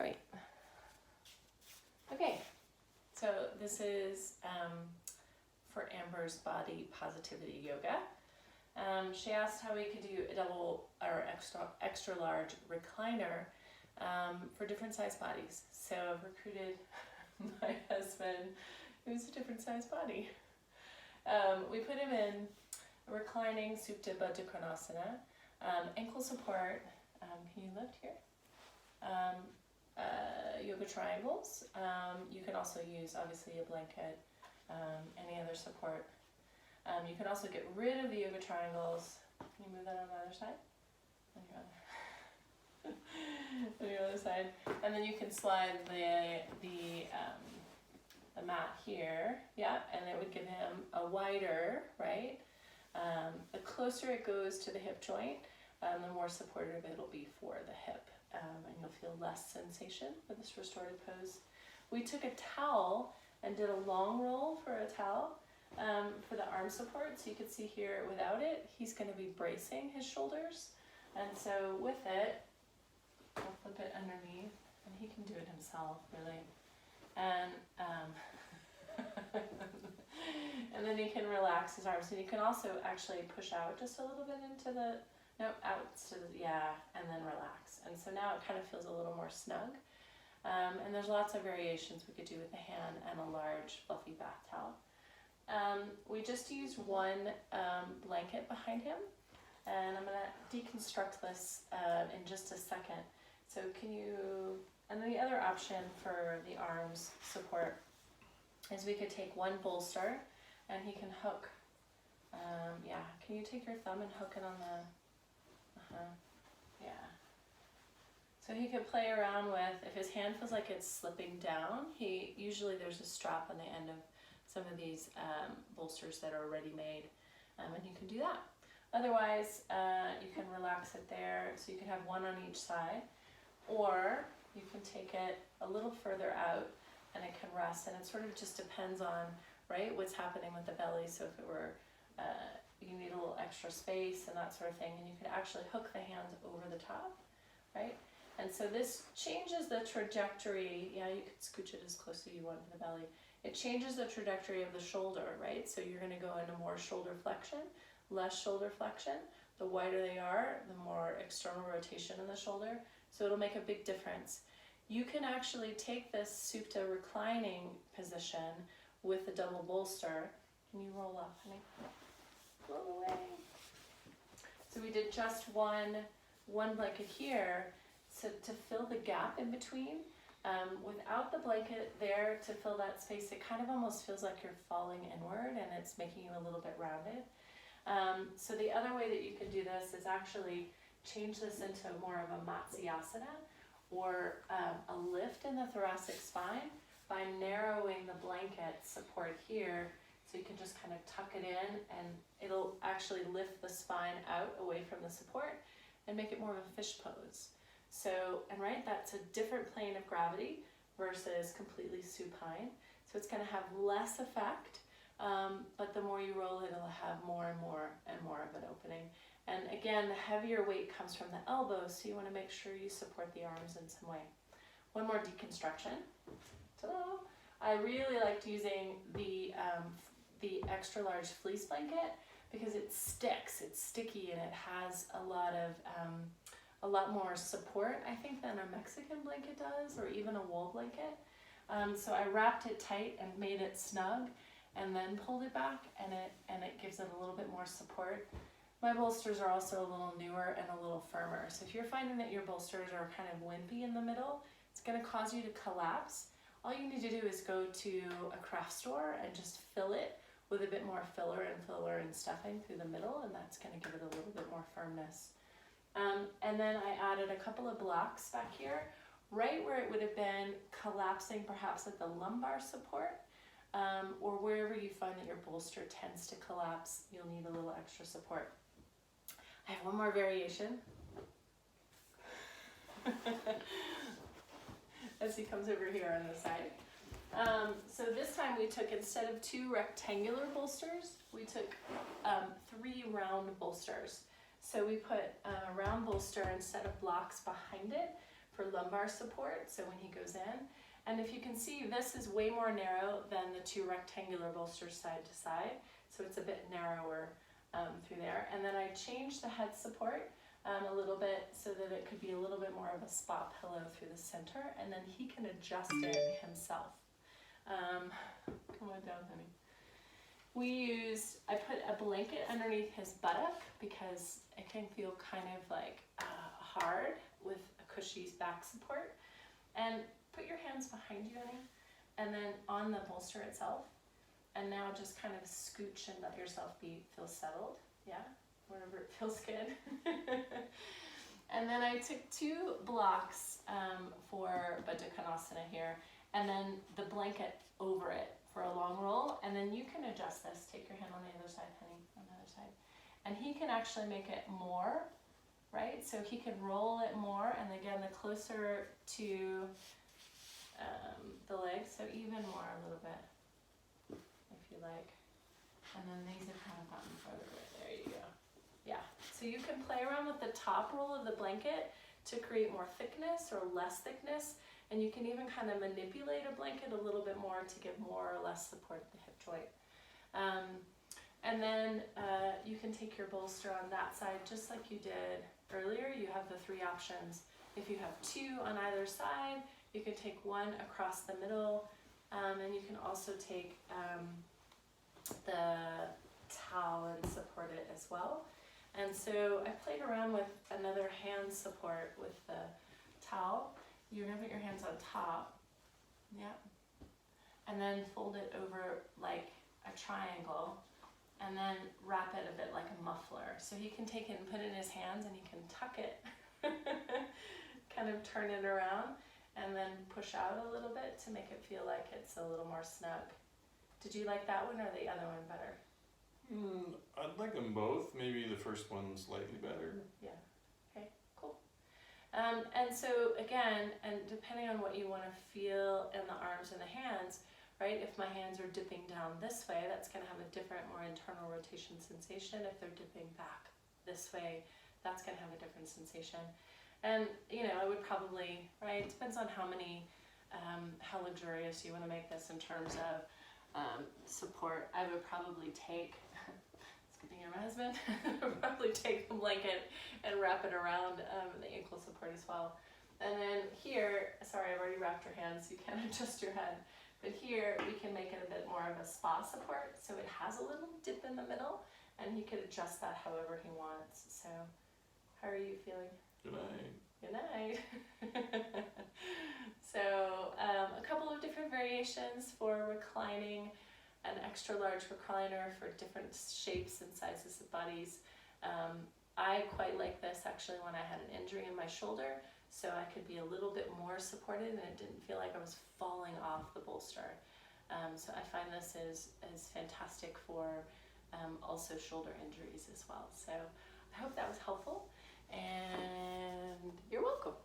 All right. Okay, so this is for Amber's body positivity yoga. She asked how we could do a double or extra large recliner for different size bodies. So I've recruited my husband, who's a different size body. We put him in a reclining Supta Baddha Konasana, ankle support. Can you lift here? Yoga triangles. You can also use obviously a blanket, any other support. You can also get rid of the yoga triangles. Can you move that on the other side? On your other, on your other side. And then you can slide the mat here, yeah, and it would give him a wider, right? The closer it goes to the hip joint, the more supportive it'll be for the hip. And you'll feel less sensation with this restorative pose. We took a towel and did a long roll for a towel for the arm support. So you can see here without it, he's going to be bracing his shoulders. And so with it, I'll flip it underneath, and he can do it himself, really. And and then he can relax his arms. And you can also actually push out just a little bit into the, out to the, yeah, and then relax. And so now it kind of feels a little more snug. And there's lots of variations we could do with the hand and a large fluffy bath towel. We just used one blanket behind him, and I'm going to deconstruct this in just a second. So can you, and then the other option for the arms support is we could take one bolster and he can hook, yeah, can you take your thumb and hook it on the, yeah. So he could play around with, if his hand feels like it's slipping down, usually there's a strap on the end of some of these bolsters that are already made, and you can do that. Otherwise, you can relax it there, so you can have one on each side, or you can take it a little further out and it can rest, and it sort of just depends on, right, what's happening with the belly. So if it were, you need a little extra space and that sort of thing, and you can actually hook the hands over the top, right? And so this changes the trajectory. Yeah, you can scooch it as close as you want to the belly. It changes the trajectory of the shoulder, right? So you're going to go into more shoulder flexion, less shoulder flexion. The wider they are, the more external rotation in the shoulder. So it'll make a big difference. You can actually take this Supta reclining position with the double bolster. Can you roll up, honey? Roll away. So we did just one blanket here, so to fill the gap in between. Without the blanket there to fill that space, it kind of almost feels like you're falling inward, and it's making you a little bit rounded. So the other way that you can do this is actually change this into more of a Matsyasana, or a lift in the thoracic spine by narrowing the blanket support here. So you can just kind of tuck it in, and it'll actually lift the spine out away from the support and make it more of a fish pose. So, and right, that's a different plane of gravity versus completely supine. So it's going to have less effect, but the more you roll it, it'll have more and more of an opening. And again, the heavier weight comes from the elbows, so you want to make sure you support the arms in some way. One more deconstruction. Ta-da! I really liked using the extra large fleece blanket because it sticks, it's sticky, and it has a lot more support, I think, than a Mexican blanket does, or even a wool blanket. So I wrapped it tight and made it snug, and then pulled it back, and it gives it a little bit more support. My bolsters are also a little newer and a little firmer. So if you're finding that your bolsters are kind of wimpy in the middle, it's going to cause you to collapse. All you need to do is go to a craft store and just fill it with a bit more filler and stuffing through the middle, and that's going to give it a little bit more firmness. And then I added a couple of blocks back here, right where it would have been collapsing, perhaps at the lumbar support, or wherever you find that your bolster tends to collapse, you'll need a little extra support. I have one more variation. As he comes over here on this side. So this time we took, instead of 2 rectangular bolsters, we took 3 round bolsters. So we put a round bolster instead of blocks behind it for lumbar support, so when he goes in. And if you can see, this is way more narrow than the two rectangular bolsters side to side, so it's a bit narrower through there. And then I changed the head support a little bit so that it could be a little bit more of a spot pillow through the center, and then he can adjust it himself. Come on down, honey. I put a blanket underneath his buttock because it can feel kind of like hard with a cushy back support. And put your hands behind you, honey, and then on the bolster itself. And now just kind of scooch and let yourself feel settled. Yeah, wherever it feels good. And then I took 2 blocks for Baddha Konasana here, and then the blanket over it for a long roll. And then you can adjust this. Take your hand on the other side, honey, on the other side. And he can actually make it more, right? So he can roll it more, and again, the closer to the legs, so even more a little bit, if you like. And then these have kind of gotten further away. There you go. Yeah, so you can play around with the top roll of the blanket to create more thickness or less thickness, and you can even kind of manipulate a blanket a little bit more to give more or less support at the hip joint. And then you can take your bolster on that side just like you did earlier. You have the 3 options. If you have 2 on either side, you can take 1 across the middle, and you can also take the towel and support it as well. And so I played around with another hand support with the towel. You're gonna put your hands on top, yeah, and then fold it over like a triangle, and then wrap it a bit like a muffler. So he can take it and put it in his hands, and he can tuck it, kind of turn it around, and then push out a little bit to make it feel like it's a little more snug. Did you like that one or the other one better? I'd like them both. Maybe the first one slightly better. Yeah. Okay, cool. And so again, and depending on what you want to feel in the arms and the hands, right? If my hands are dipping down this way, that's going to have a different, more internal rotation sensation. If they're dipping back this way, that's going to have a different sensation. And, you know, I would probably, right, it depends on how luxurious you want to make this in terms of support. I would probably take, it's good thing you're my husband, I would probably take the blanket and wrap it around the ankle support as well. And then here, sorry, I've already wrapped your hands, you can't adjust your head. But here, we can make it a bit more of a spa support, so it has a little dip in the middle, and he could adjust that however he wants. So, how are you feeling? Good night. Good night. So, a couple of different variations for reclining, an extra large recliner for different shapes and sizes of bodies. I quite like this actually when I had an injury in my shoulder, so I could be a little bit more supported and it didn't feel like I was falling off the bolster. So I find this is fantastic for also shoulder injuries as well. So I hope that was helpful, and you're welcome.